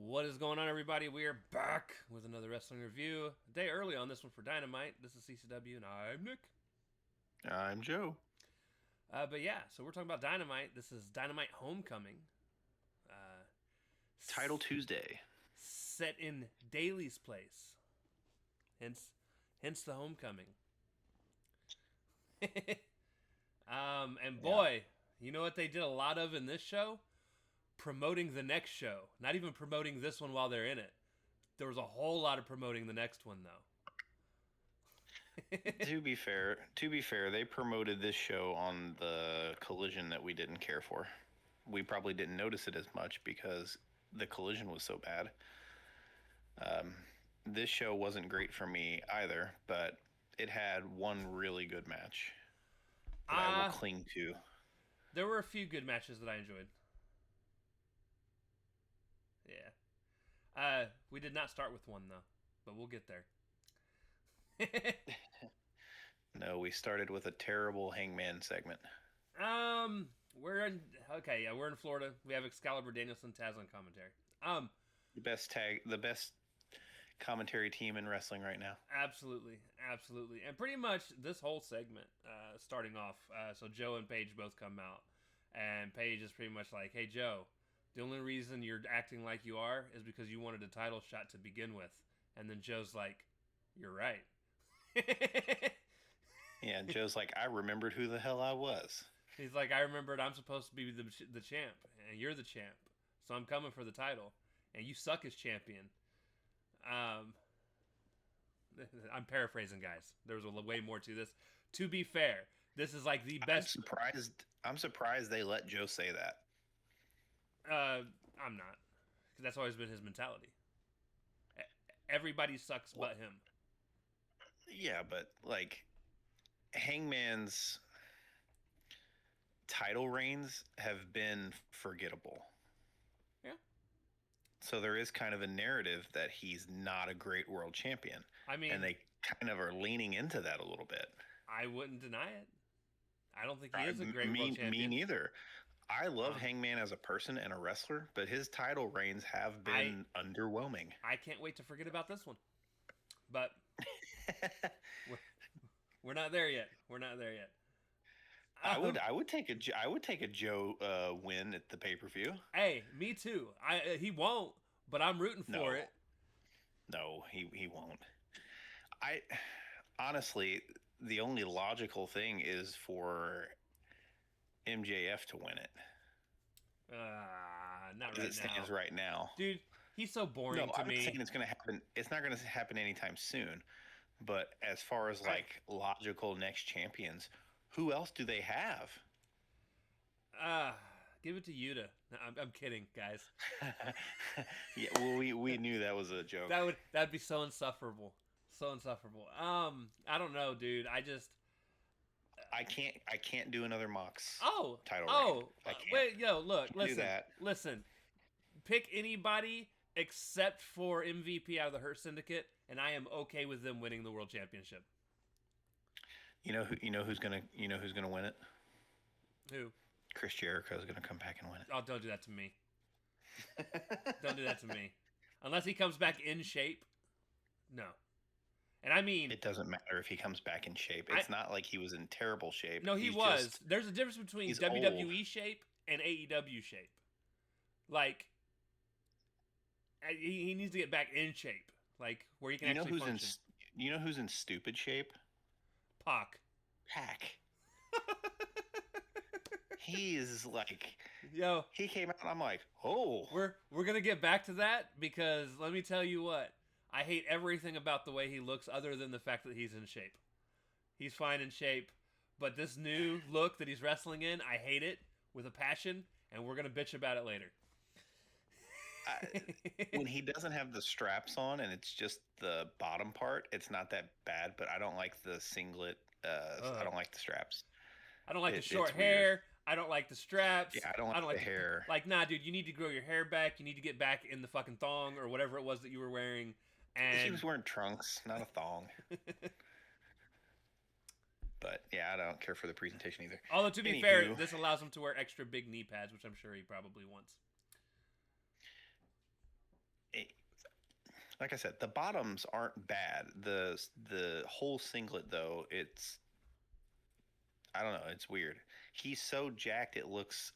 What is going on, everybody? We are back with another wrestling review. A day early on this one for Dynamite. This is CCW, and I'm Nick. I'm Joe. But yeah, so we're talking about Dynamite. This is Dynamite Homecoming. Uh, Title s- Tuesday. Set in Daly's place. Hence the homecoming. And Yeah. boy, you know what they did a lot of in this show? Promoting the next show. Not even promoting this one while they're in it. There was a whole lot of promoting the next one, though. To be fair, they promoted this show on the Collision that we didn't care for. We probably didn't notice it as much because the Collision was so bad. This show wasn't great for me either, but it had one really good match that I will Uh, cling to. there were a few good matches that I enjoyed. Yeah. We did not start with one though, but we'll get there. No, we started with a terrible Hangman segment. We're in Florida. We have Excalibur, Danielson, Taz on commentary. The best commentary team in wrestling right now. Absolutely, and pretty much this whole segment, starting off. So Joe and Paige both come out, and Paige is pretty much like, "Hey Joe, the only reason you're acting like you are is because you wanted a title shot to begin with." And then Joe's like, "You're right." Yeah, Joe's like, I remembered who the hell I was. He's like, I remembered I'm supposed to be the champ, and you're the champ, so I'm coming for the title, and you suck as champion. Um, I'm paraphrasing, guys. There was way more to this. To be fair, this is like the I'm best. surprised. I'm surprised they let Joe say that. I'm not, because that's always been his mentality. Everybody sucks Well, but him. yeah, but like Hangman's title reigns have been forgettable. Yeah, So there is kind of a narrative that he's not a great world champion. I And mean, they kind of are leaning into that a little bit. I wouldn't deny it. I don't think he I, is a great world me champion. neither. I love Um, Hangman as a person and a wrestler, but his title reigns have I been underwhelming. I can't wait to forget about this one, but we're, we're not there yet. We're not there yet. I would Um, I would take a Joe win at the pay-per-view. Hey, me too. He won't, but I'm rooting for No. it. No, he won't. I honestly, the only logical thing is for MJF to win it Not as right it stands now, right now. dude. He's so No, boring to I'm not saying me. it's going to happen. It's not going to happen anytime soon. But as far as I like logical next champions, who else do they have? uh Give it to Yuta. No, I'm kidding, guys. Yeah, well, we knew that was a joke. That'd be so insufferable, so insufferable. I don't know, dude. I can't do another Mox Oh title reign. oh I can't. wait, yo, look, Can't do that. listen. Pick anybody except for MVP out of the Hurt Syndicate, and I am okay with them winning the world championship. You know who's gonna win it? Who? Chris Jericho is gonna come back and win it. Oh, don't do that to me. Don't do that to me. Unless he comes back in shape. No. And I mean, It doesn't matter if he comes back in shape. I It's not like he was in terrible shape. no, he He's was. just There's a difference between he's old. WWE shape and AEW shape. Like, he needs to get back in shape, like where he can You know actually who's in function. you know who's in stupid shape? Pac. Pack. He is like Yo, he came out and I'm like, oh, we're gonna get back to that because let me tell you what. I hate everything about the way he looks, other than the fact that he's in shape. He's fine in shape, but this new look that he's wrestling in, I hate it with a passion, and we're gonna bitch about it later. I, when he doesn't have the straps on and it's just the bottom part, it's not that bad. But I don't like the singlet. I Ugh. don't like the straps. I don't like the short It's weird. hair. I don't like the straps. Yeah, I don't I don't like the like hair. nah, dude. You need to grow your hair back. You need to get back in the fucking thong or whatever it was that you were wearing. He And was wearing trunks, not a thong. But yeah, I don't care for the presentation either. although to be fair, Anywho, this allows him to wear extra big knee pads, which I'm sure he probably wants. like I said, the bottoms aren't bad. The whole singlet though, I don't know, it's weird. He's so jacked it looks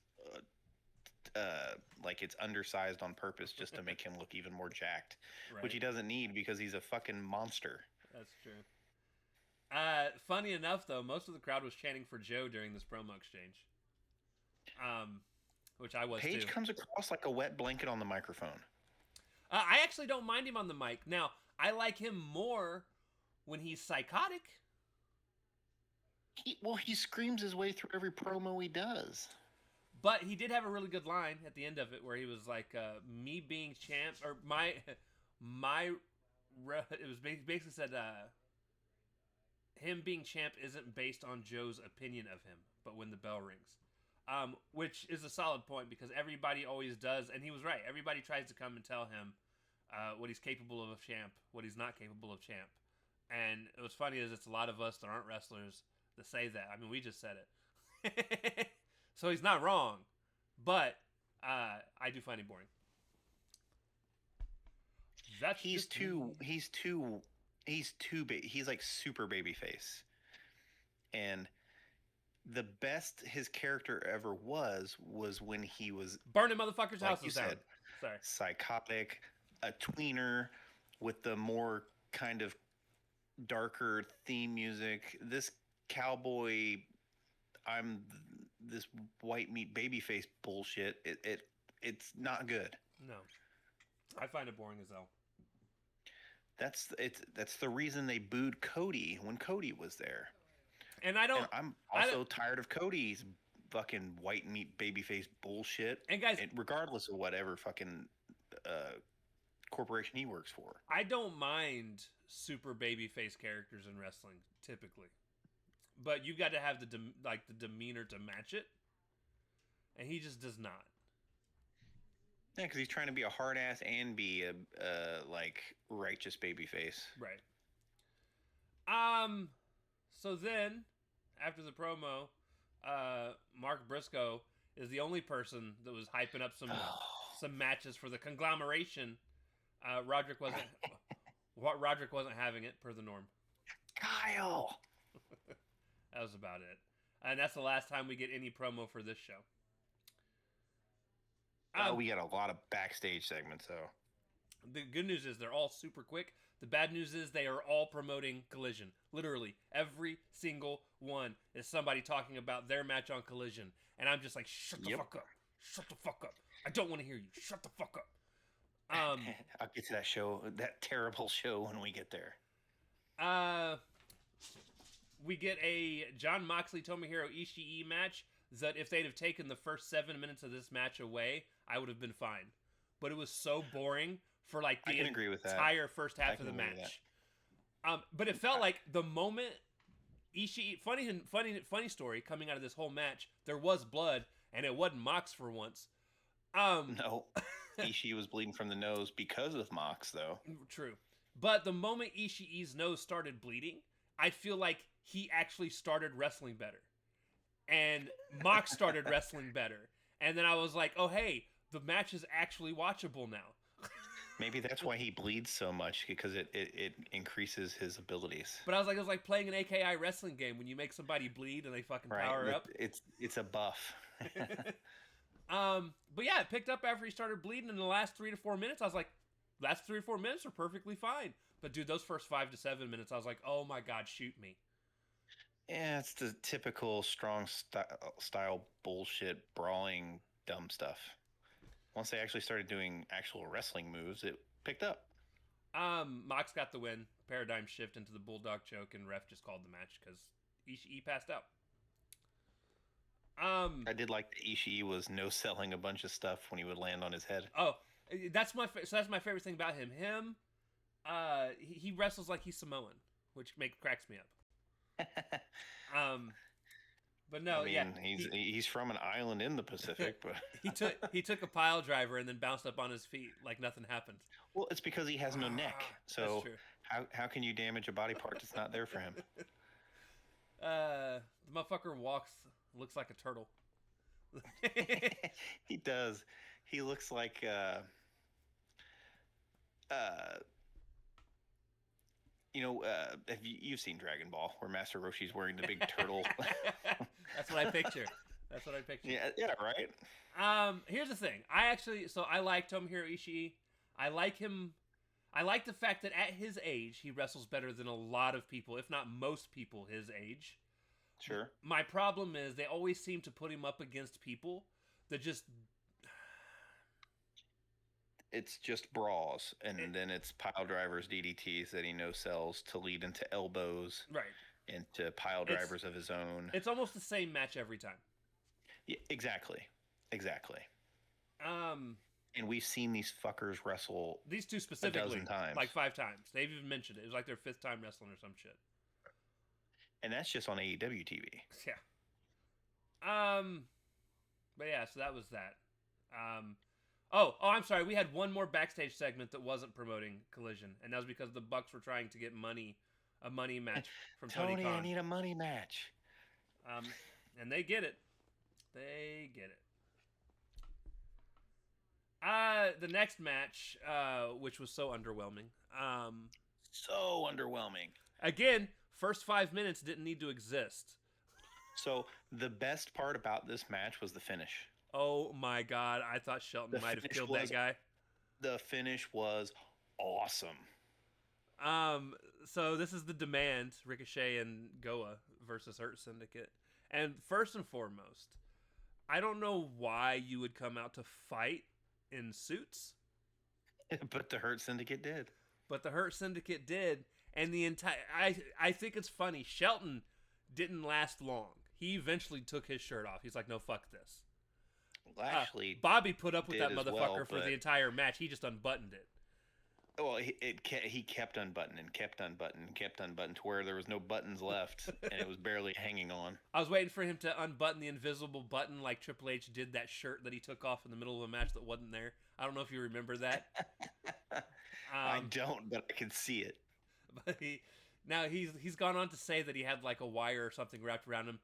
like it's undersized on purpose just to make him look even more jacked, Right. which he doesn't need because he's a fucking monster. That's true. Funny enough, though, most of the crowd was chanting for Joe during this promo exchange. Which I was Paige too. comes across like a wet blanket on the microphone. I actually don't mind him on the mic. Now, I like him more when he's psychotic. He screams his way through every promo he does. But he did have a really good line at the end of it where he was like, me being champ, or it was basically said, him being champ isn't based on Joe's opinion of him, but when the bell rings. Which is a solid point because everybody always does, and he was right. Everybody tries to come and tell him what he's capable of champ, what he's not capable of champ. And what's funny is it's a lot of us that aren't wrestlers that say that. I mean, we just said it. So he's not wrong, but I do find him boring. He's too big. He's like super babyface. And the best his character ever was when he was burning motherfuckers' like houses down. Sorry. Psychotic, a tweener with the more kind of darker theme music. This cowboy, I'm this white meat babyface bullshit. It's not good. No, I find it boring as hell. That's the reason they booed Cody when Cody was there. And I'm also tired of Cody's fucking white meat babyface bullshit. And guys, regardless of whatever fucking corporation he works for, I don't mind super babyface characters in wrestling typically, but you got to have the demeanor to match it, and he just does not. Yeah, because he's trying to be a hard ass and be a like righteous babyface. Right. So then, after the promo, Mark Briscoe is the only person that was hyping up some matches for the conglomeration. Roderick wasn't having it per the norm. Kyle. That was about it, and that's the last time we get any promo for this show. We got a lot of backstage segments, though. The good news is they're all super quick. The bad news is they are all promoting Collision. Literally, every single one is somebody talking about their match on Collision. And I'm just like, shut the fuck up. Shut the fuck up. I don't want to hear you. Shut the fuck up. I'll get to that show, that terrible show, when we get there. We get a Jon Moxley Tomohiro Ishii match that if they'd have taken the first 7 minutes of this match away, I would have been fine. But it was so boring for like the entire first half of the match. But it felt like the moment Ishii, funny story coming out of this whole match, there was blood and it wasn't Mox for once. No, Ishii was bleeding from the nose because of Mox, though. True. But the moment Ishii's nose started bleeding, I feel like he actually started wrestling better. And Mox started wrestling better. And then I was like, oh, hey, the match is actually watchable now. Maybe that's why he bleeds so much, because it increases his abilities. But it was like playing an AKI wrestling game when you make somebody bleed and they fucking power up. It's a buff. But yeah, it picked up after he started bleeding in the last 3 to 4 minutes. I was like, last 3 or 4 minutes are perfectly fine. But dude, those first 5 to 7 minutes, I was like, oh my God, shoot me. Yeah, it's the typical strong style bullshit, brawling, dumb stuff. Once they actually started doing actual wrestling moves, it picked up. Mox got the win. Paradigm shift into the bulldog choke, and ref just called the match because Ishii passed out. I did like that Ishii was no-selling a bunch of stuff when he would land on his head. Oh, that's my favorite thing about him. He wrestles like he's Samoan, which cracks me up. But no, I mean, he's from an island in the Pacific, but he took a pile driver and then bounced up on his feet like nothing happened. Well, it's because he has no neck. So how can you damage a body part that's not there for him? The motherfucker looks like a turtle. He does. He looks like you've seen Dragon Ball, where Master Roshi's wearing the big turtle? That's what I picture. That's what I picture. Yeah, right. Here's the thing. I like Tomohiro Ishii. I like him. I like the fact that at his age, he wrestles better than a lot of people, if not most people his age. Sure. My problem is they always seem to put him up against people that just... It's just brawls, and then it's pile drivers, DDTs that he no-sells to lead into elbows. Right. Into pile drivers of his own. It's almost the same match every time. Yeah, exactly. And we've seen these fuckers wrestle these two specifically a dozen times. Like 5 times. They've even mentioned it. It was like their 5th time wrestling or some shit. And that's just on AEW TV. Yeah. But yeah, so that was that. I'm sorry. We had one more backstage segment that wasn't promoting Collision, and that was because the Bucks were trying to get a money match from Tony Khan. I need a money match. And they get it. They get it. The next match, which was so underwhelming. So underwhelming. Again, first 5 minutes didn't need to exist. So the best part about this match was the finish. Oh my God. I thought Shelton might have killed that guy. The finish was awesome. So this is the Demand, Ricochet and Goa versus Hurt Syndicate. And first and foremost, I don't know why you would come out to fight in suits. But the Hurt Syndicate did. And the entire... I think it's funny. Shelton didn't last long. He eventually took his shirt off. He's like, no, fuck this. Well, actually, Bobby put up with that motherfucker for but... the entire match. He just unbuttoned it. Well, he kept unbuttoning to where there was no buttons left, and it was barely hanging on. I was waiting for him to unbutton the invisible button like Triple H did that shirt that he took off in the middle of a match that wasn't there. I don't know if you remember that. I don't, but I can see it. But he's gone on to say that he had like a wire or something wrapped around him.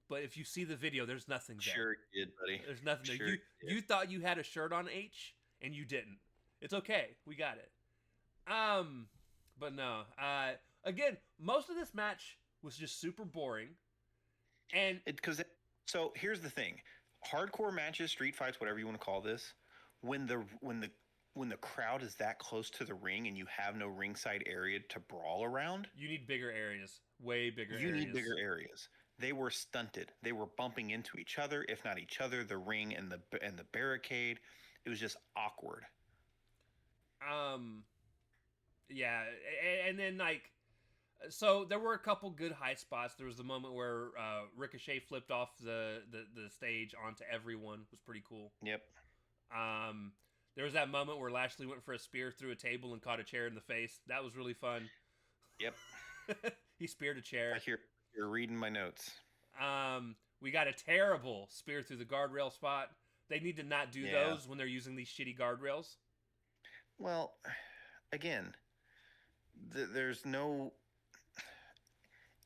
But if you see the video, there's nothing there. Sure you did, buddy. There's nothing there. You thought you had a shirt on, H, and you didn't. It's okay. We got it. But no. Again, most of this match was just super boring. And so here's the thing. Hardcore matches, street fights, whatever you want to call this, when the crowd is that close to the ring and you have no ringside area to brawl around, you need bigger areas. Way bigger areas. You need bigger areas. They were stunted. They were bumping into each other, if not each other, the ring and the barricade. It was just awkward. Yeah, and then like, so there were a couple good high spots. There was the moment where Ricochet flipped off the stage onto everyone. It was pretty cool. Yep. There was that moment where Lashley went for a spear through a table and caught a chair in the face. That was really fun. Yep. He speared a chair. You're reading my notes. We got a terrible spear through the guardrail spot. They need to not do those when they're using these shitty guardrails. Well, again, there's no...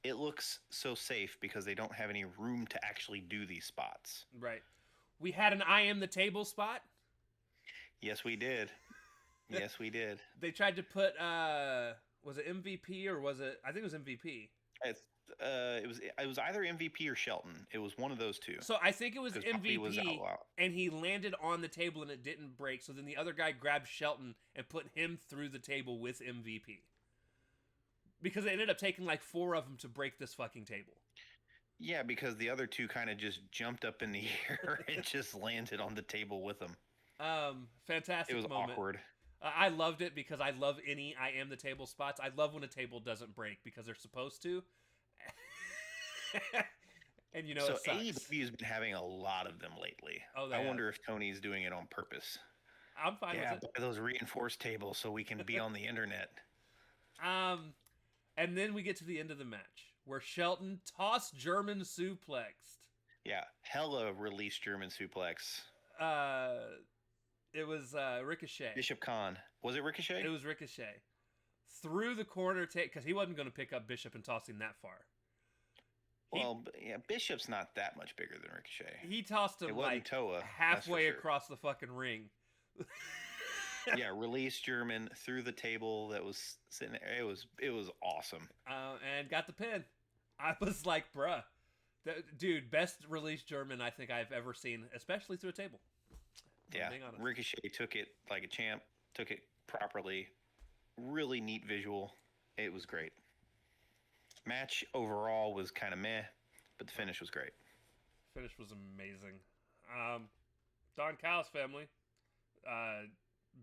It looks so safe because they don't have any room to actually do these spots. Right. We had an I am the table spot. Yes, we did. Yes, we did. They tried to put, was it MVP or was it... I think it was MVP. It was either MVP or Shelton. It was one of those two. So I think it was MVP, and he landed on the table and it didn't break. So then the other guy grabbed Shelton and put him through the table with MVP. Because it ended up taking like 4 of them to break this fucking table. Yeah, because the other two kind of just jumped up in the air and just landed on the table with them. Fantastic moment. It was awkward. I loved it because I love any I am the table spots. I love when a table doesn't break because they're supposed to. And you know, so AEW has been having a lot of them lately. I wonder if Tony's doing it on purpose. I'm fine with it. Buy those reinforced tables so we can be on the internet. And then we get to the end of the match where Shelton tossed German suplexed. Yeah, hella released German suplex. It was Ricochet. Bishop Khan. Was it Ricochet? It was Ricochet. Through the corner, because he wasn't going to pick up Bishop and toss him that far. Bishop's not that much bigger than Ricochet. He tossed him like Toa, halfway across the fucking ring. Yeah, released German through the table that was sitting there. It was awesome. And got the pin. I was like, bruh. Dude, best released German I think I've ever seen, especially through a table. Yeah, Ricochet took it like a champ, took it properly. Really neat visual. It was great. Match overall was kind of meh, but the finish was great. Finish was amazing. Don Callis family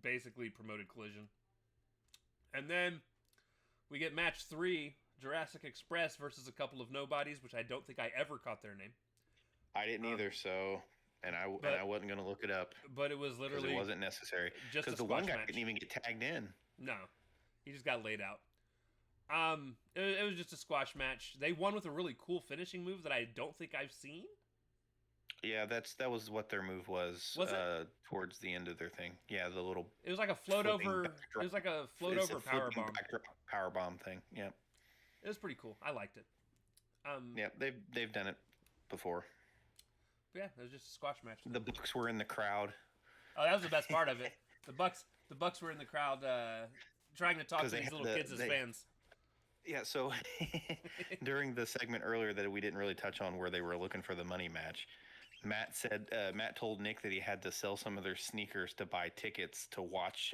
basically promoted Collision. And then we get match 3, Jurassic Express versus a couple of nobodies, which I don't think I ever caught their name. I didn't either, so and I wasn't going to look it up. But it was literally it wasn't necessary because the one guy didn't even get tagged in. No, he just got laid out. It was just a squash match. They won with a really cool finishing move that I don't think I've seen. Yeah, that was what their move was. Was it? Towards the end of their thing? Yeah, the little. It was like a float over. It was like a float over power bomb. Power bomb thing. Yeah. It was pretty cool. I liked it. Yeah, they've done it before. But yeah, it was just a squash match. The Bucks were in the crowd. Oh, that was the best part of it. The Bucks were in the crowd trying to talk to these little kids as fans. Yeah, so during the segment earlier that we didn't really touch on where they were looking for the money match, Matt told Nick that he had to sell some of their sneakers to buy tickets to watch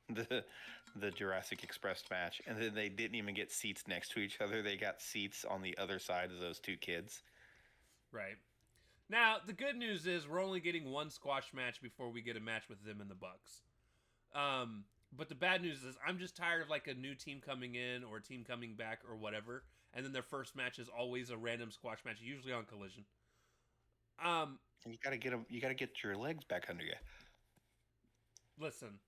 the Jurassic Express match, and then they didn't even get seats next to each other. They got seats on the other side of those two kids. Right. Now, the good news is we're only getting one squash match before we get a match with them and the Bucks. But the bad news is I'm just tired of like a new team coming in or a team coming back or whatever, and then their first match is always a random squash match, usually on Collision. You gotta get them. You gotta get your legs back under you. Listen.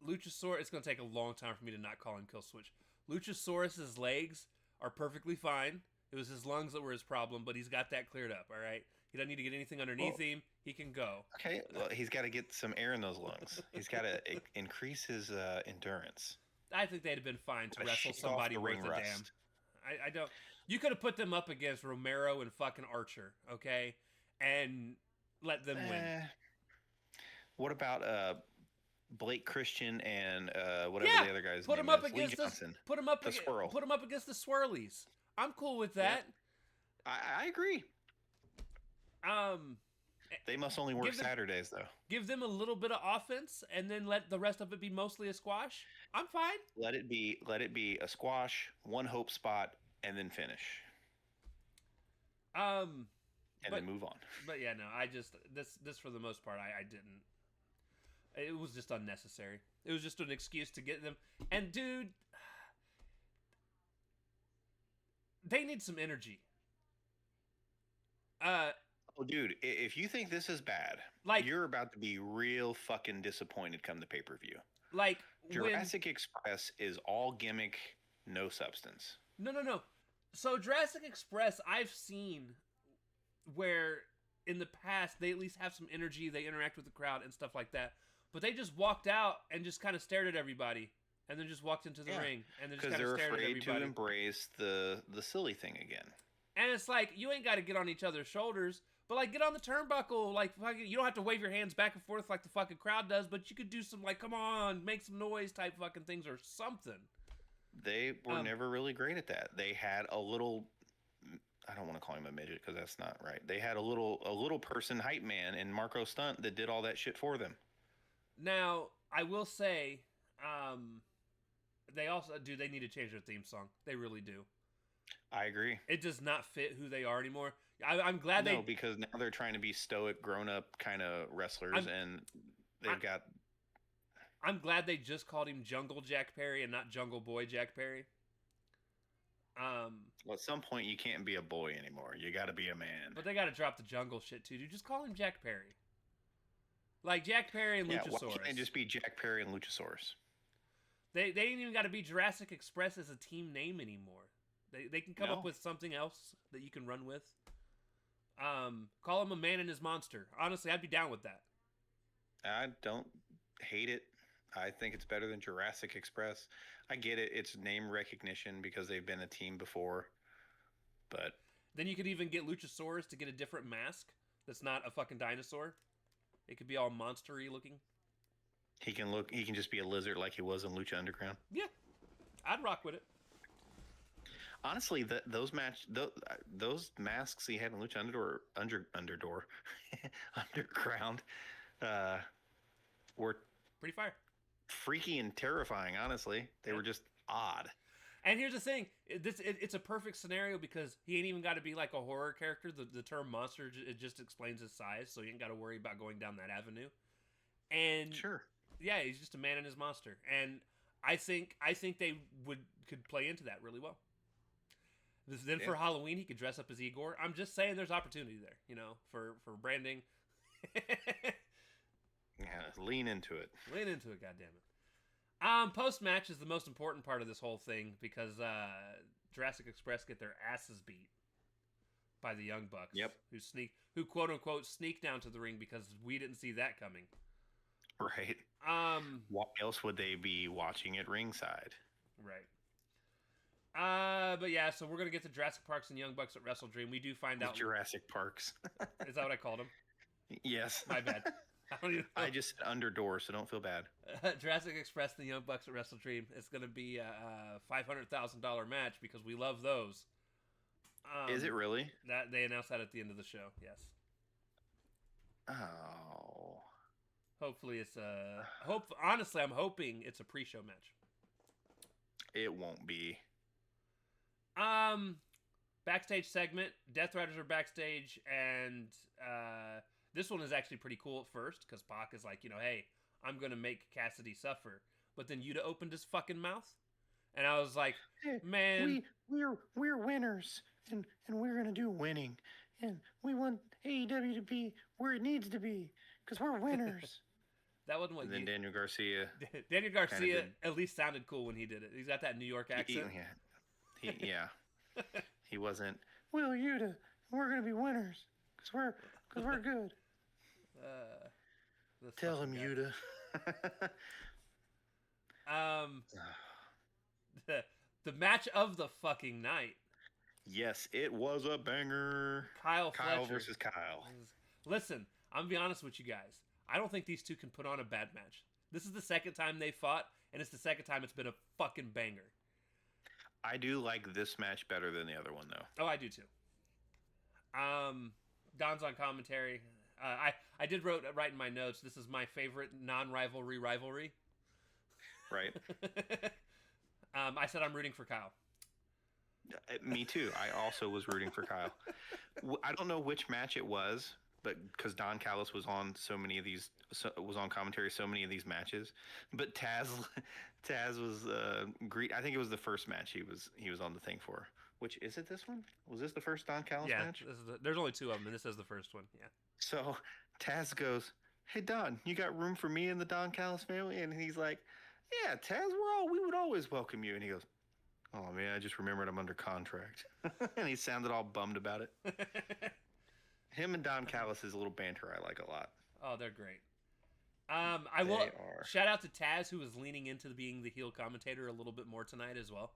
Luchasaurus. It's gonna take a long time for me to not call him Kill Switch. Luchasaurus's legs are perfectly fine. It was his lungs that were his problem, but he's got that cleared up. All right. He doesn't need to get anything underneath him. He can go. Okay. Well, he's got to get some air in those lungs. He's got to increase his endurance. I think they'd have been fine to wrestle somebody worth a damn. I don't. You could have put them up against Romero and fucking Archer, okay, and let them win. What about Blake Christian and whatever the other guy's name is? Lee Johnson. Put him up against the Swirlies. I'm cool with that. Yeah. I agree. They must only work Saturdays though. Give them a little bit of offense, and then let the rest of it be mostly a squash. I'm fine. Let it be a squash, one hope spot, and then finish. Then move on. But yeah, no, I just this for the most part, I didn't. It was just unnecessary. It was just an excuse to get them. And dude, they need some energy. Oh, dude, if you think this is bad, you're about to be real fucking disappointed come the pay-per-view. Like Jurassic Express is all gimmick, no substance. No. So Jurassic Express, I've seen where in the past they at least have some energy, they interact with the crowd and stuff like that. But they just walked out and just kind of stared at everybody, and then just walked into the ring and then just kind of stared at everybody. Because they're afraid to embrace the silly thing again. And it's like, you ain't got to get on each other's shoulders, but like get on the turnbuckle. Like you don't have to wave your hands back and forth like the fucking crowd does, but you could do some like, come on, make some noise type fucking things or something. They were never really great at that. They had a little, I don't want to call him a midget because that's not right. They had a little person hype man in Marco Stunt that did all that shit for them. Now, I will say, they need to change their theme song. They really do. I agree. It does not fit who they are anymore. I'm glad because now they're trying to be stoic, grown-up kind of wrestlers, and I'm glad they just called him Jungle Jack Perry and not Jungle Boy Jack Perry. Well, at some point, you can't be a boy anymore. You got to be a man. But they got to drop the jungle shit, too. Dude, just call him Jack Perry. Like Jack Perry and Luchasaurus. Why can't it just be Jack Perry and Luchasaurus? They ain't even got to be Jurassic Express as a team name anymore. They can come up with something else that you can run with. Call him a man and his monster. Honestly, I'd be down with that. I don't hate it. I think it's better than Jurassic Express. I get it. It's name recognition because they've been a team before. But then you could even get Luchasaurus to get a different mask that's not a fucking dinosaur. It could be all monster-y looking. He can just be a lizard like he was in Lucha Underground. Yeah, I'd rock with it. Honestly, those masks he had in Lucha Underground, were pretty fire, freaky and terrifying. Honestly, they were just odd. And here's the thing: it's a perfect scenario because he ain't even got to be like a horror character. The term monster it just explains his size, so you ain't got to worry about going down that avenue. And sure, yeah, he's just a man and his monster, and I think they could play into that really well. Then for Halloween, he could dress up as Igor. I'm just saying, there's opportunity there, for branding. Yeah, lean into it. Lean into it, goddammit. Post-match is the most important part of this whole thing because Jurassic Express get their asses beat by the Young Bucks. Yep. Who quote unquote sneak down to the ring because we didn't see that coming. Right. Why else would they be watching at ringside? Right. But yeah, so we're gonna get to Jurassic Parks and Young Bucks at Wrestle Dream. We do find out Jurassic Parks. Is that what I called them? Yes. My bad. I just said underdoor, so don't feel bad. Jurassic Express and the Young Bucks at Wrestle Dream. It's gonna be a $500,000 match because we love those. Is it really? That they announced that at the end of the show. Yes. Oh. Hopefully it's honestly, I'm hoping it's a pre-show match. It won't be. Backstage segment. Death Riders are backstage, and this one is actually pretty cool at first because Pac is like, hey, I'm gonna make Cassidy suffer, but then Yuta opened his fucking mouth, and I was like, man, we're winners, and we're gonna do winning, and we want AEW to be where it needs to be because we're winners. That wasn't what. And then Daniel Garcia. Daniel Garcia at least sounded cool when he did it. He's got that New York accent. He wasn't. Well, Yuta, we're gonna be winners because we're good. Tell him, Yuta. The match of the fucking night. Yes, it was a banger. Kyle versus Kyle. Listen, I'm gonna be honest with you guys. I don't think these two can put on a bad match. This is the second time they fought, and it's the second time it's been a fucking banger. I do like this match better than the other one, though. Oh, I do too. Don's on commentary. I did write in my notes, this is my favorite non-rivalry rivalry. Right. I said I'm rooting for Kyle. Me too. I also was rooting for Kyle. I don't know which match it was, but because Don Callis was on was on commentary so many of these matches, but Taz was I think it was the first match he was on the thing for. Which is it? This one? Was this the first Don Callis match? Yeah, there's only two of them, and this is the first one. Yeah. So Taz goes, "Hey Don, you got room for me in the Don Callis family?" And he's like, "Yeah, Taz, we would always welcome you." And he goes, "Oh man, I just remembered I'm under contract." And he sounded all bummed about it. Him and Don Callis' little banter I like a lot. Oh, they're great. I will shout out to Taz, who was leaning into being the heel commentator a little bit more tonight as well.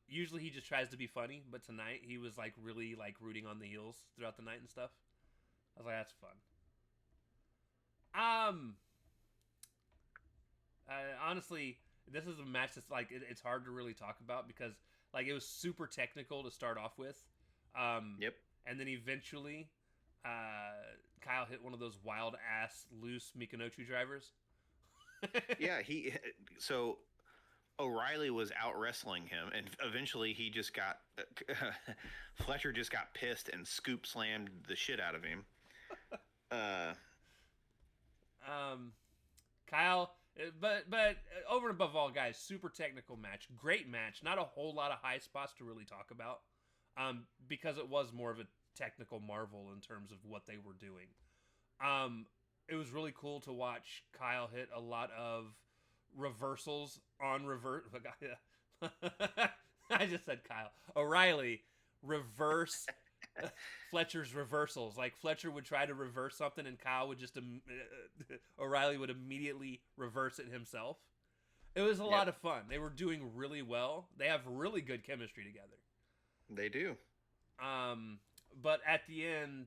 Usually he just tries to be funny, but tonight he was like really like rooting on the heels throughout the night and stuff. I was like, that's fun. Honestly, this is a match that's like it's hard to really talk about because like it was super technical to start off with. Yep. And then eventually, Kyle hit one of those wild ass loose Mikinochu drivers. Yeah, so O'Reilly was out wrestling him, and eventually he just got Fletcher just got pissed and scoop slammed the shit out of him. Kyle, but over and above all, guys, super technical match, great match. Not a whole lot of high spots to really talk about. Because it was more of a technical marvel in terms of what they were doing. It was really cool to watch Kyle hit a lot of reversals on reverse. I just said Kyle. O'Reilly reverse Fletcher's reversals. Like Fletcher would try to reverse something and Kyle would just O'Reilly would immediately reverse it himself. It was a lot of fun. They were doing really well. They have really good chemistry together. They do. But at the end,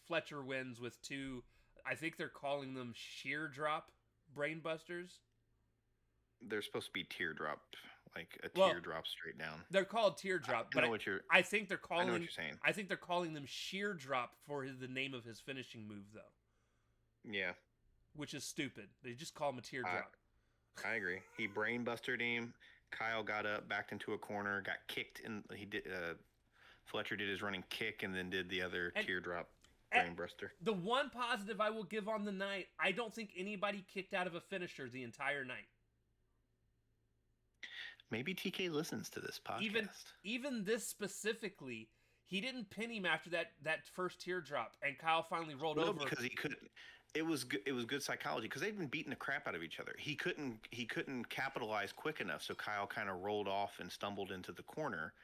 Fletcher wins with 2. I think they're calling them sheer drop brainbusters. They're supposed to be teardrop, like a Well, teardrop straight down. They're called teardrop, I know what you're. I think they're calling. I know what you're saying. I think they're calling them sheer drop for the name of his finishing move, though. Yeah. Which is stupid. They just call him a teardrop. I agree. He brainbustered him. Kyle got up, backed into a corner, got kicked, and he did. Fletcher did his running kick, and then did the other teardrop brainbuster. The one positive I will give on the night, I don't think anybody kicked out of a finisher the entire night. Maybe TK listens to this podcast. Even this specifically, he didn't pin him after that first teardrop, and Kyle finally rolled over because he couldn't. It was good psychology because they'd been beating the crap out of each other. He couldn't capitalize quick enough, so Kyle kind of rolled off and stumbled into the corner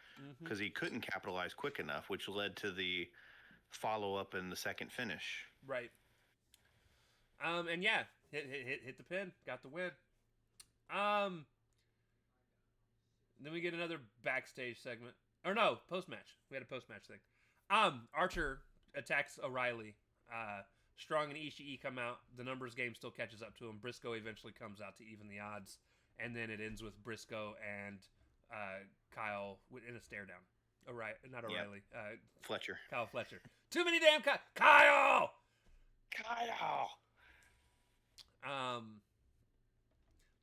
because he couldn't capitalize quick enough, which led to the follow up and the second finish. Right. And yeah, hit the pin, got the win. Then we get another backstage segment. Or no, post-match. We had a post-match thing. Archer attacks O'Reilly. Strong and Ishii come out. The numbers game still catches up to him. Briscoe eventually comes out to even the odds. And then it ends with Briscoe and Kyle in a stare down. Not O'Reilly. Yep. Fletcher. Kyle Fletcher. Too many damn Kyle!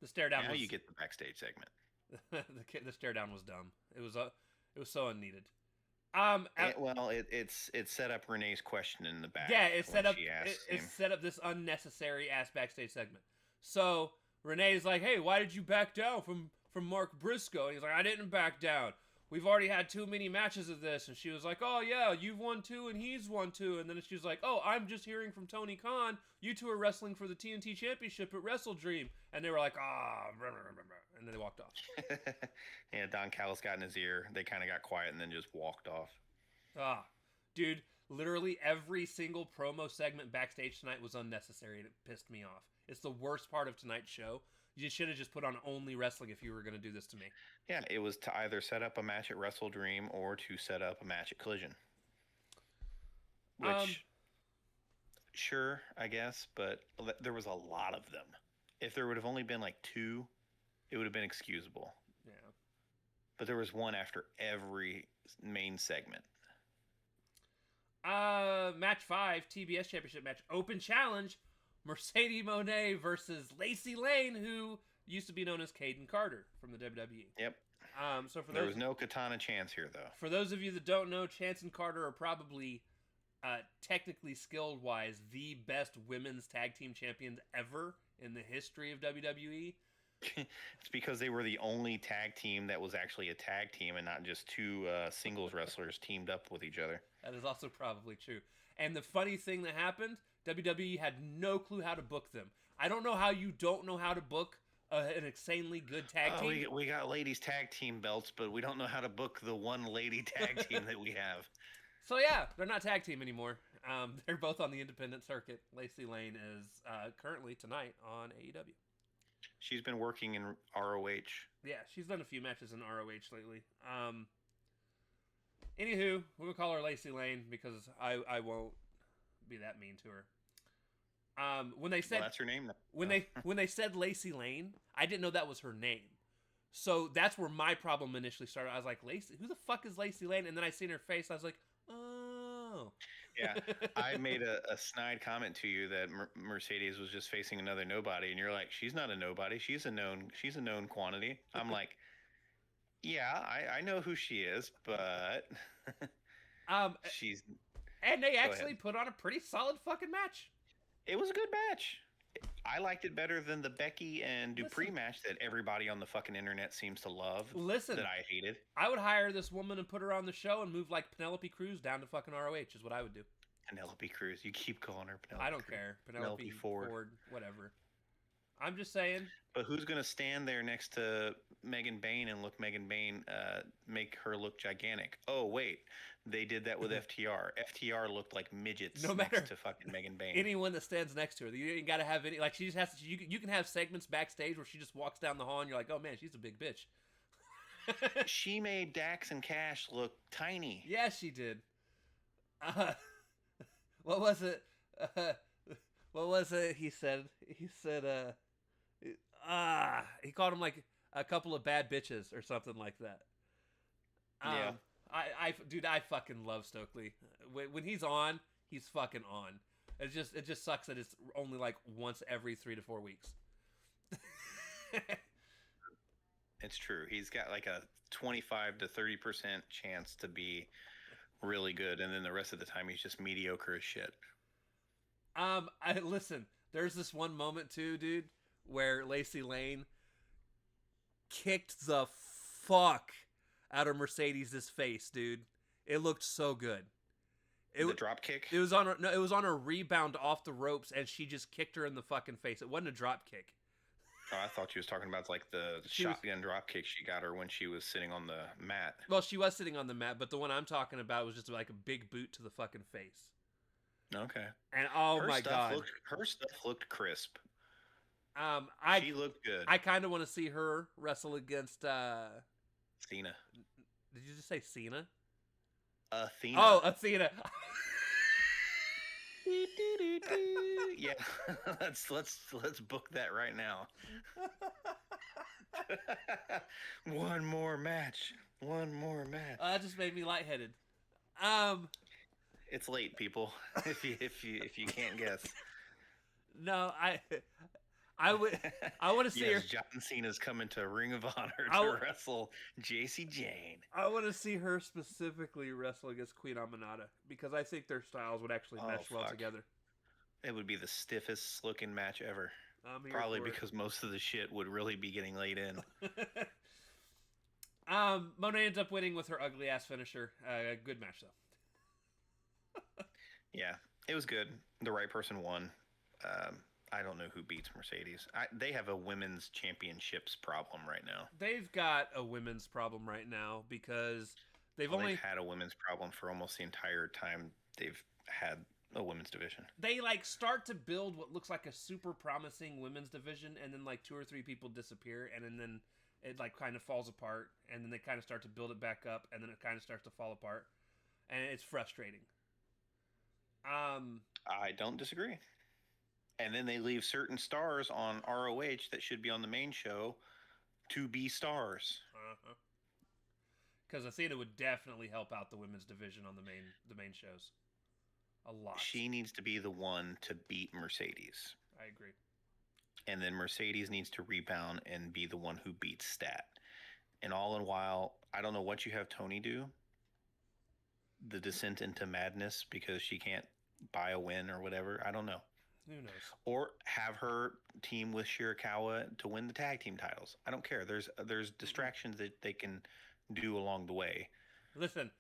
The stare down. Now you get the backstage segment. the stare down was dumb. It was so unneeded. It set up Renee's question in the back. Yeah, it set up this unnecessary ass backstage segment. So Renee's like, "Hey, why did you back down from Mark Briscoe?" And he's like, "I didn't back down. We've already had too many matches of this." And she was like, "Oh yeah, you've won 2 and he's won 2." And then she was like, "Oh, I'm just hearing from Tony Khan. You 2 are wrestling for the TNT Championship at Wrestle Dream." And they were like, and then they walked off. Yeah, Don Callis got in his ear. They kind of got quiet and then just walked off. Dude, literally every single promo segment backstage tonight was unnecessary and it pissed me off. It's the worst part of tonight's show. You should have just put on only wrestling if you were going to do this to me. Yeah, it was to either set up a match at Wrestle Dream or to set up a match at Collision. Which, sure, I guess, but there was a lot of them. If there would have only been like 2, it would have been excusable. Yeah. But there was one after every main segment. Match 5, TBS Championship match, open challenge, Mercedes Moné versus Lacey Lane, who used to be known as Caden Carter from the WWE. Yep. So for there was no Katana Chance here, though. For those of you that don't know, Chance and Carter are probably, technically skilled-wise, the best women's tag team champions ever in the history of WWE. It's because they were the only tag team that was actually a tag team and not just 2 singles wrestlers teamed up with each other. That is also probably true. And the funny thing that happened, WWE had no clue how to book them. I don't know how you don't know how to book an insanely good tag team. We got ladies tag team belts, but we don't know how to book the one lady tag team that we have. So yeah, they're not tag team anymore. They're both on the independent circuit. Lacey Lane is currently tonight on AEW. She's been working in ROH. Yeah, she's done a few matches in ROH lately. Anywho, we're gonna call her Lacey Lane because I won't be that mean to her. When they said that's her name. When they said Lacey Lane, I didn't know that was her name. So that's where my problem initially started. I was like, Lacey, who the fuck is Lacey Lane? And then I seen her face. I was like, oh. Yeah, I made a snide comment to you that Mercedes was just facing another nobody, and you're like, she's not a nobody. She's a known quantity. I'm like, yeah, I know who she is, but she's. And they actually put on a pretty solid fucking match. It was a good match. I liked it better than the Becky and Dupree match that everybody on the fucking internet seems to love. Listen, that I hated. I would hire this woman and put her on the show and move like Penelope Cruz down to fucking ROH is what I would do. Penelope Cruz. You keep calling her Penelope. I don't care. Penelope Ford, whatever. I'm just saying. But who's going to stand there next to Megan Bayne and look Megan Bayne make her look gigantic? Oh, wait. They did that with FTR. FTR looked like midgets next to fucking Megan Bayne. Anyone that stands next to her. You ain't got to have any. Like, she just has to. You can have segments backstage where she just walks down the hall and you're like, oh, man, she's a big bitch. She made Dax and Cash look tiny. Yeah, she did. What was it? Uh, what was it? He said. He called him like a couple of bad bitches or something like that. Yeah. Dude, I fucking love Stokely. When he's on, he's fucking on. It just sucks that it's only like once every 3 to 4 weeks. It's true. He's got like a 25 to 30% chance to be really good, and then the rest of the time he's just mediocre as shit. Listen. There's this one moment too, dude, where Lacey Lane kicked the fuck out of Mercedes' face, dude. It looked so good. The drop kick? It was on a rebound off the ropes, and she just kicked her in the fucking face. It wasn't a drop kick. Oh, I thought she was talking about like the shotgun drop kick she got her when she was sitting on the mat. Well, she was sitting on the mat, but the one I'm talking about was just like a big boot to the fucking face. Okay. And my god, her stuff looked crisp. she looked good. I kind of want to see her wrestle against Cena. Did you just say Cena? Athena. Oh, Athena. Yeah, let's book that right now. One more match. That just made me lightheaded. It's late, people. If you can't guess. No, I want to see her. John Cena's coming to Ring of Honor to wrestle JC Jane. I want to see her specifically wrestle against Queen Aminata because I think their styles would actually mesh well together. It would be the stiffest looking match ever. Probably because most of the shit would really be getting laid in. Monet ends up winning with her ugly ass finisher. Good match though. Yeah, it was good. The right person won. I don't know who beats Mercedes. They have a women's championships problem right now. They've got a women's problem right now because they've had a women's problem for almost the entire time they've had a women's division. They like start to build what looks like a super promising women's division, and then like 2 or 3 people disappear, and then it like kind of falls apart, and then they kind of start to build it back up, and then it kind of starts to fall apart, and it's frustrating. I don't disagree. And then they leave certain stars on ROH that should be on the main show to be stars. Because Athena would definitely help out the women's division on the main shows. A lot. She needs to be the one to beat Mercedes. I agree. And then Mercedes needs to rebound and be the one who beats Stat. And all in while, I don't know what you have Tony do. The descent into madness because she can't buy a win or whatever. I don't know. Who knows? Or have her team with Shirakawa to win the tag team titles. I don't care. There's distractions that they can do along the way. Listen.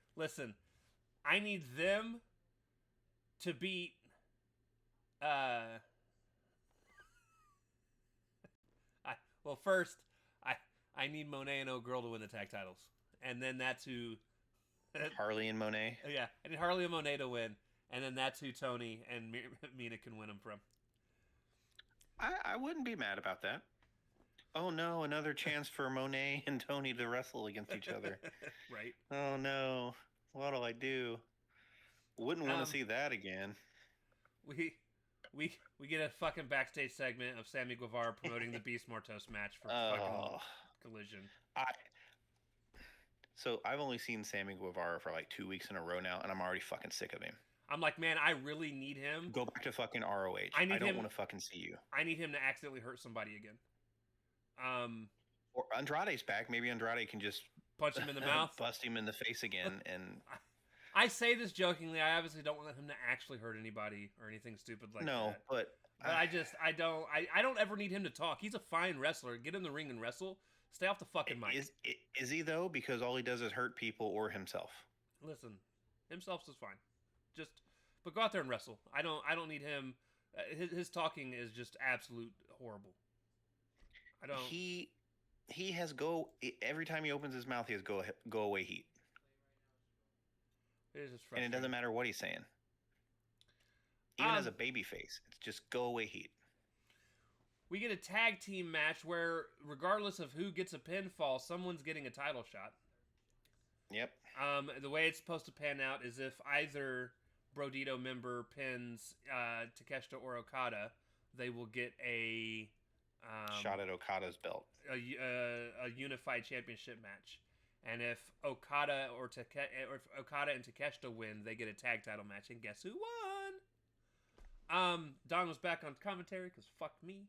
I need them to beat first I need Monet and O-Girl to win the tag titles. And then that's who Harley and Monet? Yeah, I need Harley and Monet to win. And then that's who Tony and Mina can win them from. I wouldn't be mad about that. Oh no, another chance for Monet and Tony to wrestle against each other. Right. Oh no, what'll I do? Wouldn't want to see that again. We get a fucking backstage segment of Sammy Guevara promoting the Beast Mortos match for fucking Collision. So I've only seen Sammy Guevara for like 2 weeks in a row now, and I'm already fucking sick of him. I'm like, man, I really need him. Go back to fucking ROH. I don't want to fucking see you. I need him to accidentally hurt somebody again. Or Andrade's back. Maybe Andrade can just punch him in the mouth, bust him in the face again, and. I say this jokingly. I obviously don't want him to actually hurt anybody or anything stupid like that. No, but I don't ever need him to talk. He's a fine wrestler. Get in the ring and wrestle. Stay off the fucking mic. Is he though? Because all he does is hurt people or himself. Listen, himself is fine. But go out there and wrestle. I don't need him. His talking is just absolute horrible. I don't. He has every time he opens his mouth, he has go away heat. It is just frustrating. And it doesn't matter what he's saying. Even as a baby face, it's just go away heat. We get a tag team match where, regardless of who gets a pinfall, someone's getting a title shot. Yep. The way it's supposed to pan out is if either Brodito member pins Takeshita or Okada, they will get a Shot at Okada's belt. a unified championship match. And if Okada or if Okada and Takeshita win, they get a tag title match. And guess who won? Don was back on commentary because fuck me.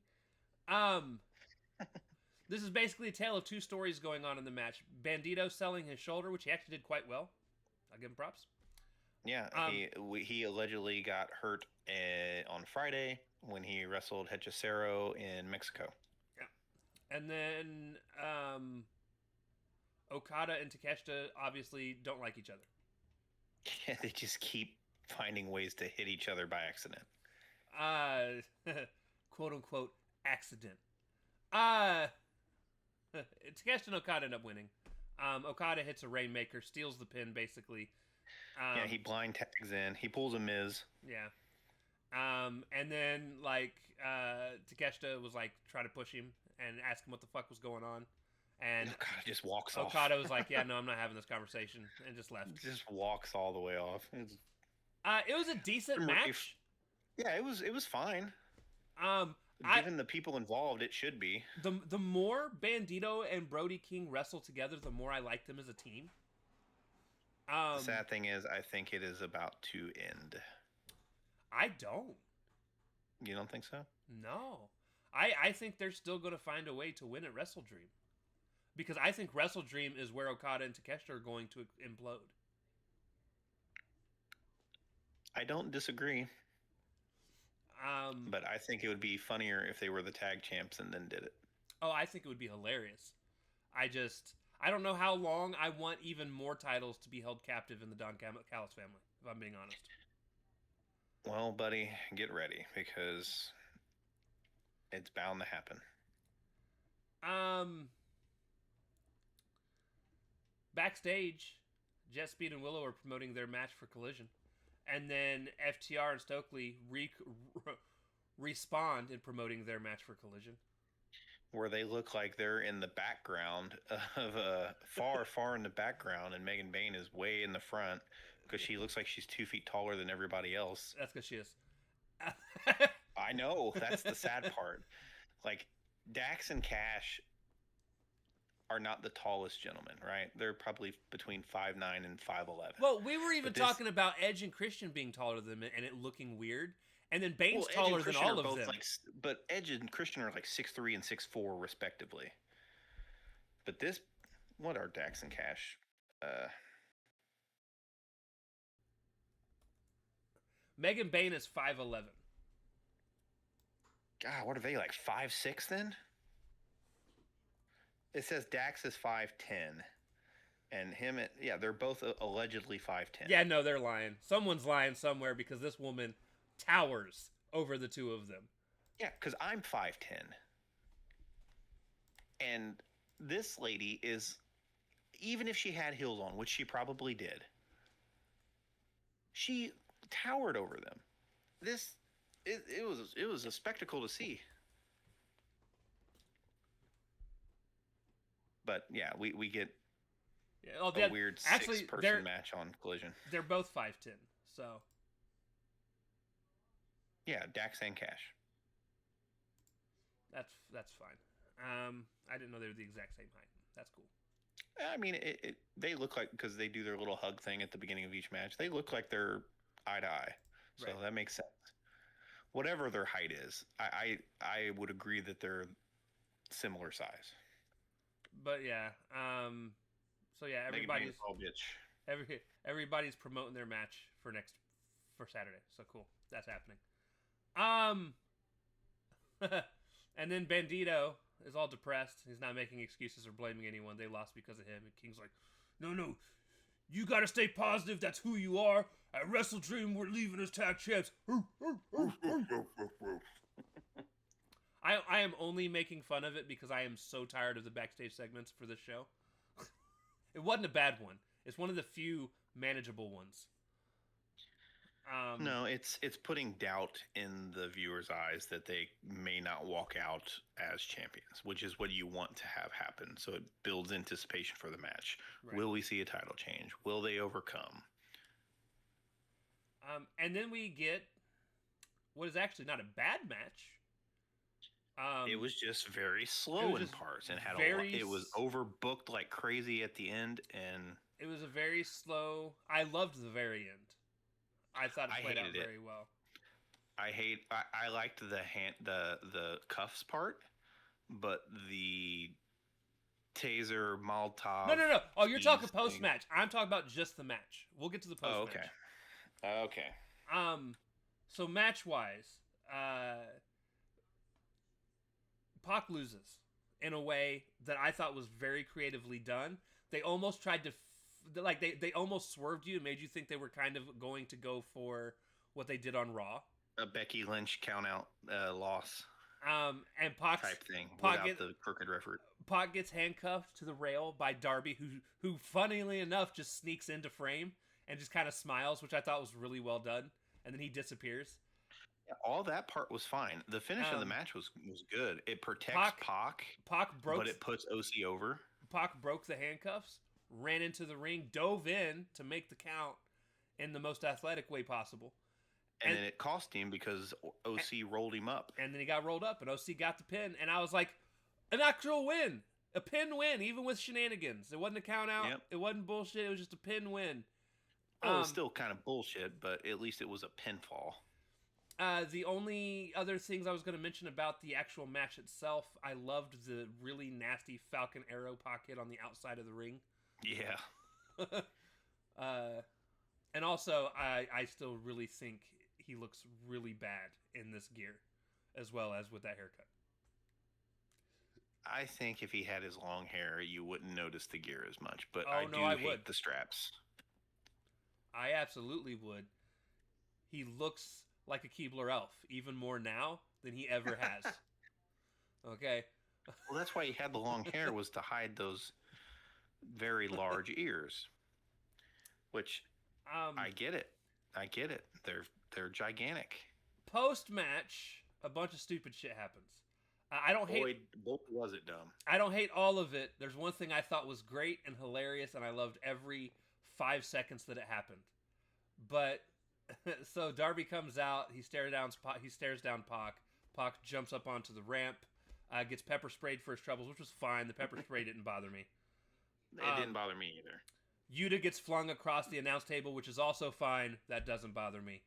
This is basically a tale of two stories going on in the match. Bandito selling his shoulder, which he actually did quite well. I'll give him props. Yeah, he allegedly got hurt on Friday when he wrestled Hechicero in Mexico. Yeah. And then Okada and Takeshita obviously don't like each other. Yeah, they just keep finding ways to hit each other by accident. Quote unquote accident. Takeshita and Okada end up winning. Okada hits a Rainmaker, steals the pin basically. Yeah, he blind tags in. He pulls a Miz. Yeah. And then Takeshita was like trying to push him and ask him what the fuck was going on. And Okada just walks off. Okada was like, "Yeah, no, I'm not having this conversation," and just left. Just walks all the way off. It was a decent match. Yeah, it was fine. Given the people involved, it should be. The more Bandito and Brody King wrestle together, the more I like them as a team. The sad thing is, I think it is about to end. I don't. You don't think so? No. I think they're still going to find a way to win at Wrestle Dream. Because I think Wrestle Dream is where Okada and Takeshita are going to implode. I don't disagree. But I think it would be funnier if they were the tag champs and then did it. Oh, I think it would be hilarious. I don't know how long I want even more titles to be held captive in the Don Callis family, if I'm being honest. Well, buddy, get ready because it's bound to happen. Backstage, Jet Speed and Willow are promoting their match for Collision. And then FTR and Stokely respond in promoting their match for Collision. Where they look like they're in the background of far in the background, and Megan Bayne is way in the front because she looks like she's 2 feet taller than everybody else. That's because she is. I know. That's the sad part. Like, Dax and Cash are not the tallest gentlemen, right? They're probably between 5'9" and 5'11". Well, we were even talking about Edge and Christian being taller than them and it looking weird. And then Bane's taller than all of them. But Edge and Christian are like 6'3" and 6'4", respectively. But what are Dax and Cash? Megan Bayne is 5'11". God, what are they, like 5'6" then? It says Dax is 5'10", and they're both allegedly 5'10". Yeah, no, they're lying. Someone's lying somewhere because this woman towers over the two of them. Yeah, because I'm 5'10", and this lady is, even if she had heels on, which she probably did, she towered over them. It was a spectacle to see. But yeah, we get a weird six-person match on Collision. They're both 5'10", so yeah, Dax and Cash. That's fine. I didn't know they were the exact same height. That's cool. I mean, they look like, because they do their little hug thing at the beginning of each match, they look like they're eye to eye. So right. That makes sense. Whatever their height is, I would agree that they're similar size. But yeah, so yeah, everybody's promoting their match for Saturday. So cool, that's happening. And then Bandito is all depressed. He's not making excuses or blaming anyone. They lost because of him. And King's like, no, you got to stay positive. That's who you are. At Wrestle Dream, we're leaving as tag champs. I am only making fun of it because I am so tired of the backstage segments for this show. It wasn't a bad one. It's one of the few manageable ones. No, it's putting doubt in the viewer's eyes that they may not walk out as champions, which is what you want to have happen. So it builds anticipation for the match. Right. Will we see a title change? Will they overcome? And then we get what is actually not a bad match. It was just very slow in parts and had a lot. It was overbooked like crazy at the end, and it was a very slow. I loved the very end. I thought it played out very well. I liked the cuffs part, but the taser Molotov. No. Oh, you're talking post match. I'm talking about just the match. We'll get to the post match. Okay. So match wise, Pac loses in a way that I thought was very creatively done. They almost tried to, they almost swerved you and made you think they were kind of going to go for what they did on Raw. A Becky Lynch count out loss. And Pac type thing without the crooked referee. Pac gets handcuffed to the rail by Darby, who funnily enough just sneaks into frame and just kind of smiles, which I thought was really well done. And then he disappears. Yeah, all that part was fine. The finish of the match was good. It protects Pac. Pac broke, but it puts OC over. Pac broke the handcuffs, ran into the ring, dove in to make the count in the most athletic way possible. And then it cost him because OC rolled him up. And then he got rolled up, and OC got the pin. And I was like, an actual win. A pin win, even with shenanigans. It wasn't a count out. Yep. It wasn't bullshit. It was just a pin win. Oh, it was still kind of bullshit, but at least it was a pinfall. The only other things I was going to mention about the actual match itself, I loved the really nasty Falcon Arrow pocket on the outside of the ring. Yeah. And also, I still really think he looks really bad in this gear, as well as with that haircut. I think if he had his long hair, you wouldn't notice the gear as much. But I hate the straps. I absolutely would. He looks like a Keebler elf, even more now than he ever has. Okay? Well, that's why he had the long hair, was to hide those very large ears. Which, I get it. They're gigantic. Post-match, a bunch of stupid shit happens. I don't hate... Boy, was it dumb. I don't hate all of it. There's one thing I thought was great and hilarious, and I loved every 5 seconds that it happened. But, so Darby comes out, he stares down Pac. Pac jumps up onto the ramp, gets pepper sprayed for his troubles, which was fine. The pepper spray didn't bother me. It didn't bother me either. Yuta gets flung across the announce table, which is also fine. That doesn't bother me.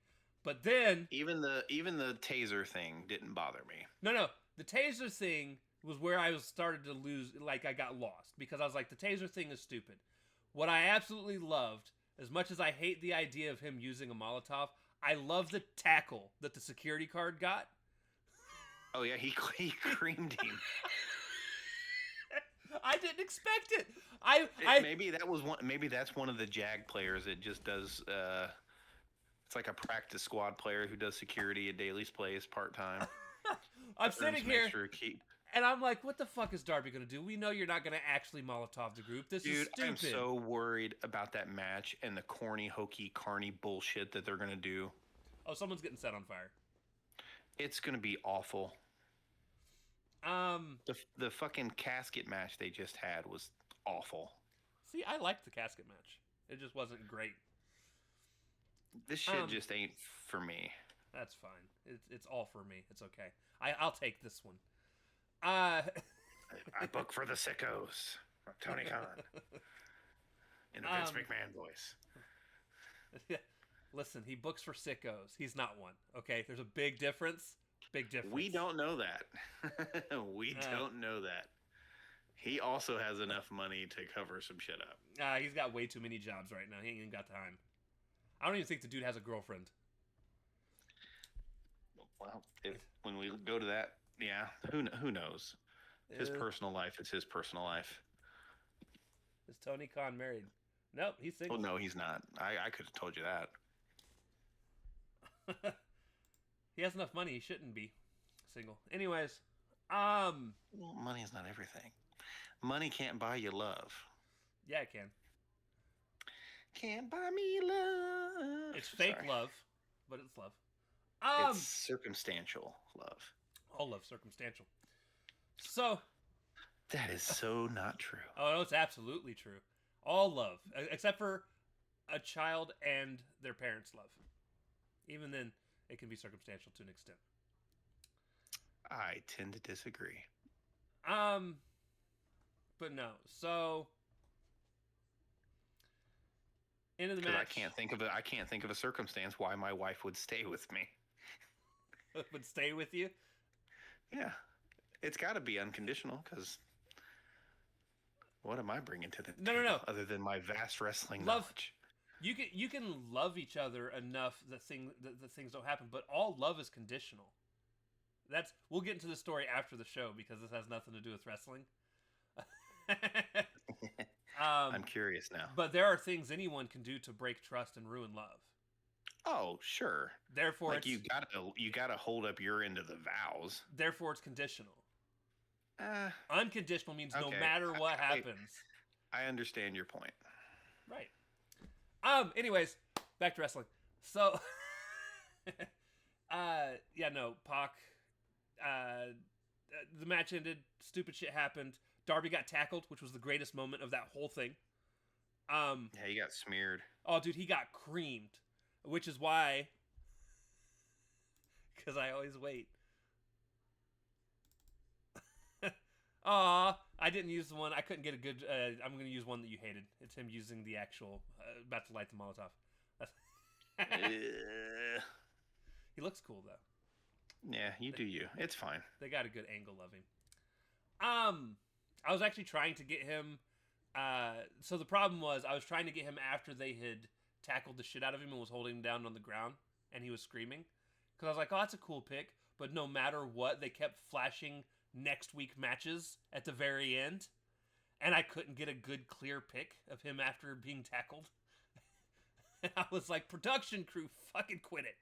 But then... Even the taser thing didn't bother me. No. The taser thing was where I started to lose, I got lost. Because I was like, the taser thing is stupid. What I absolutely loved, as much as I hate the idea of him using a Molotov, I love the tackle that the security guard got. Oh, yeah, he creamed him. I didn't expect it. Maybe that's one of the JAG players that just does... it's like a practice squad player who does security at Daly's Place part-time. I'm sitting here, and I'm like, what the fuck is Darby going to do? We know you're not going to actually Molotov the group. This is stupid. I'm so worried about that match and the corny, hokey, carny bullshit that they're going to do. Oh, someone's getting set on fire. It's going to be awful. The fucking casket match they just had was awful. See, I liked the casket match. It just wasn't great. This shit just ain't for me. That's fine. It's all for me. It's okay. I'll take this one. I book for the sickos. Tony Khan. In a Vince McMahon voice. Listen, he books for sickos. He's not one. Okay? There's a big difference. Big difference. We don't know that. We don't know that. He also has enough money to cover some shit up. He's got way too many jobs right now. He ain't even got time. I don't even think the dude has a girlfriend. Well, when we go to that, yeah, who knows? His personal life is his personal life. Is Tony Khan married? Nope, he's single. Oh, no, he's not. I could have told you that. He has enough money. He shouldn't be single. Anyways, well, money is not everything. Money can't buy you love. Yeah, it can. Can't buy me love. It's fake love, but it's love. It's circumstantial love. All love circumstantial. So that is so not true. Oh no, it's absolutely true. All love, except for a child and their parents' love. Even then, it can be circumstantial to an extent. I tend to disagree. But no. So, end of the match. I can't think of a circumstance why my wife would stay with me. Would stay with you? Yeah, it's got to be unconditional because what am I bringing to the table No. other than my vast wrestling love, knowledge? You can love each other enough that things don't happen, but all love is conditional. We'll get into the story after the show because this has nothing to do with wrestling. I'm curious now. But there are things anyone can do to break trust and ruin love. Oh, sure. Therefore, like you gotta hold up your end of the vows. Therefore, it's conditional. Unconditional means no okay. matter what happens. I understand your point. Right. Anyways, back to wrestling. So, Pac. The match ended. Stupid shit happened. Darby got tackled, which was the greatest moment of that whole thing. Yeah, he got smeared. Oh, dude, he got creamed, which is why. Because I always wait. Aw, I didn't use the one. I couldn't get a good. I'm going to use one that you hated. It's him using the actual. About to light the Molotov. He looks cool though. Yeah, you do you. It's fine. They got a good angle of him. I was actually trying to get him. So the problem was I was trying to get him after they had tackled the shit out of him and was holding him down on the ground and he was screaming. Because I was like, oh, that's a cool pick. But no matter what, they kept flashing next week matches at the very end. And I couldn't get a good, clear pick of him after being tackled. And I was like, production crew, fucking quit it.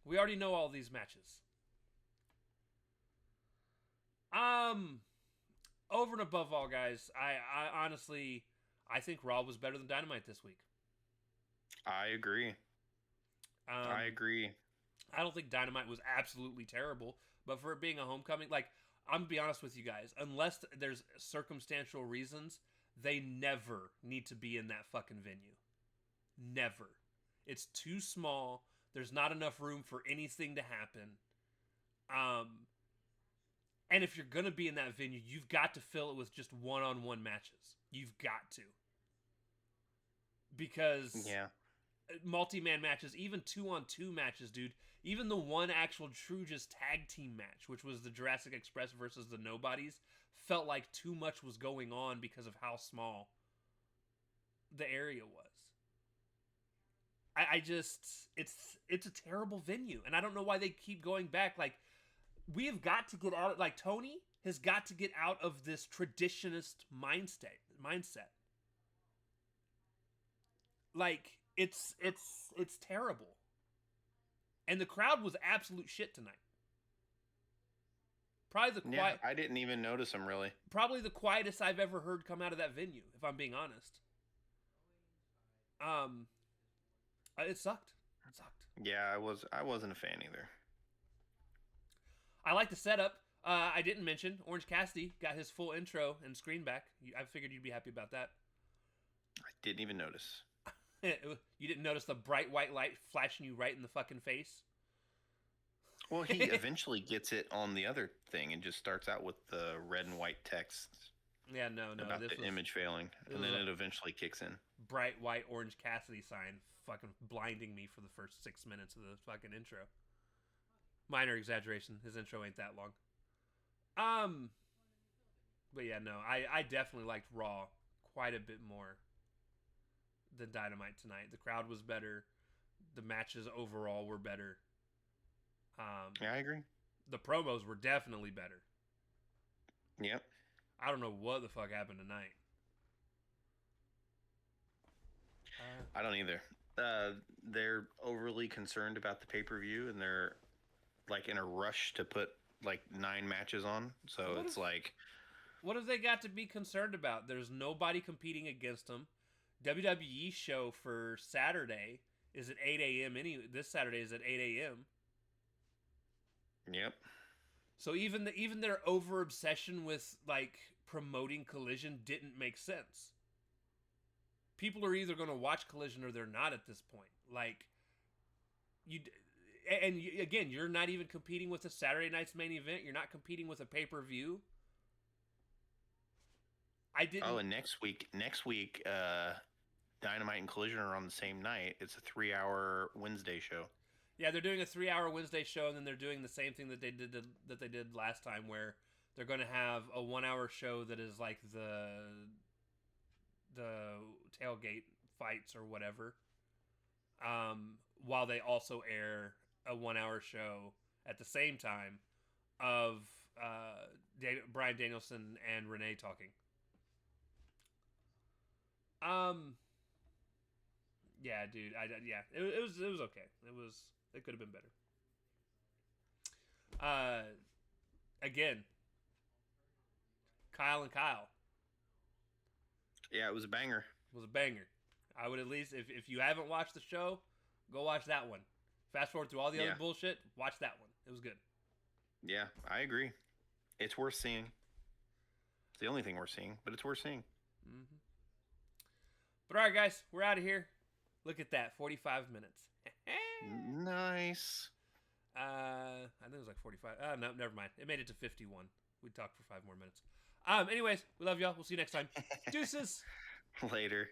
We already know all these matches. Over and above all, guys, I honestly, I think Raw was better than Dynamite this week. I agree. I agree. I don't think Dynamite was absolutely terrible, but for it being a homecoming, like, I'm going to be honest with you guys, unless there's circumstantial reasons, they never need to be in that fucking venue. Never. It's too small. There's not enough room for anything to happen. And if you're going to be in that venue, you've got to fill it with just one-on-one matches. You've got to. Because multi-man matches, even two-on-two matches, dude, even the one actual true just tag team match, which was the Jurassic Express versus the Nobodies, felt like too much was going on because of how small the area was. I just, it's a terrible venue, and I don't know why they keep going back. Like, we have got to get out. Like, Tony has got to get out of this traditionist mindset. Like, it's terrible, and the crowd was absolute shit tonight. Probably the quiet. Yeah, I didn't even notice them really. Probably the quietest I've ever heard come out of that venue, if I'm being honest. It sucked. It sucked. Yeah, I wasn't a fan either. I like the setup. I didn't mention Orange Cassidy got his full intro and screen back. I figured you'd be happy about that. I didn't even notice. You didn't notice the bright white light flashing you right in the fucking face? Well, he eventually gets it on the other thing and just starts out with the red and white text. Yeah, no. About the image failing, and then it eventually kicks in. Bright white Orange Cassidy sign fucking blinding me for the first 6 minutes of the fucking intro. Minor exaggeration. His intro ain't that long. But yeah, no. I definitely liked Raw quite a bit more than Dynamite tonight. The crowd was better. The matches overall were better. Yeah, I agree. The promos were definitely better. Yep. I don't know what the fuck happened tonight. I don't either. They're overly concerned about the pay-per-view, and they're like in a rush to put like 9 matches on. So it's like, what have they got to be concerned about? There's nobody competing against them. WWE show for Saturday is at 8 a.m. This Saturday is at 8 a.m. Yep. So even their over obsession with like promoting Collision didn't make sense. People are either going to watch Collision or they're not at this point. Like, again, you're not even competing with a Saturday night's main event. You're not competing with a pay-per-view. I didn't. Oh, and next week, Dynamite and Collision are on the same night. It's a 3-hour Wednesday show. Yeah, they're doing a 3-hour Wednesday show, and then they're doing the same thing that they did last time, where they're going to have a 1-hour show that is like the tailgate fights or whatever. While they also air a 1-hour show at the same time of Bryan Danielson and Renee talking. Yeah, dude. It was okay. It could have been better. Again, Kyle and Kyle. Yeah, it was a banger. It was a banger. I would at least, if you haven't watched the show, go watch that one. Fast forward through all the other bullshit, watch that one. It was good. Yeah, I agree. It's worth seeing. It's the only thing worth seeing, but it's worth seeing. Mm-hmm. But all right, guys, we're out of here. Look at that, 45 minutes. Nice. I think it was like 45. No, never mind. It made it to 51. We talked for 5 more minutes. Anyways, we love y'all. We'll see you next time. Deuces. Later.